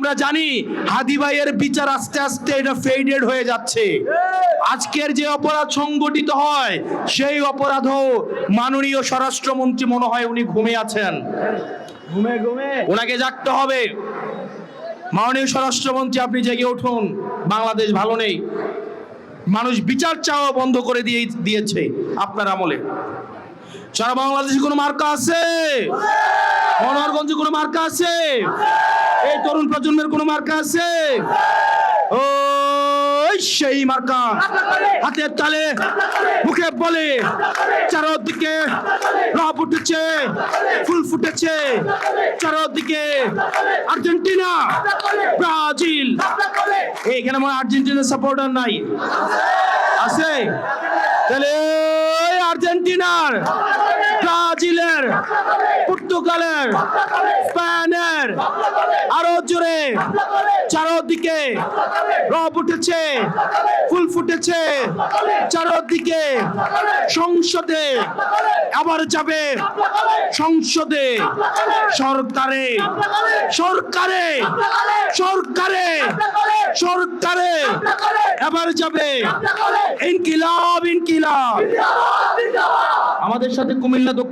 আমরা জানি হাদি ভাইয়ের বিচার আস্তে আস্তে এটা ফেডেড হয়ে যাচ্ছে। আজকের যে অপরাধ সংগঠিত হয় সেই অপরাধও মাননীয় স্বরাষ্ট্রমন্ত্রী মনে হয় উনি ঘুমিয়ে আছেন, ওনাকে জাগতে হবে। মাননীয় স্বরাষ্ট্রমন্ত্রী আপনি জেগে উঠুন, বাংলাদেশ ভালো নেই। মানুষ বিচার চাওয়া বন্ধ করে দিয়েছে আপনার আমলে। সারা বাংলাদেশে কোনো মার্কা আছে? মনোহরগঞ্জে কোনো মার্কা আছে? এই তরুণ প্রজন্মের কোনো মার্কা আছে? ও সেই মার্কা হাতের তালে মুখে বলে চারদিকে রব উঠেছে, ফুল ফুটেছে চারদিকে। আর্জেন্টিনা, ব্রাজিল, এইখানে মনে আর্জেন্টিনার সাপোর্টার নাই আছে? তাহলে আর্জেন্টিনার, ব্রাজিলের, পর্তুগালের, স্পেনের আরো জোরে চারদিকে রব উঠেছে, ফুল ফুটেছে চারদিকে। সংসদে আবার যাবে, সংসদে সরকারে সরকারে সরকারে সরকারে এবার যাবে। ইনকিলাব ইনকিলাব। আমাদের সাথে কুমিল্লা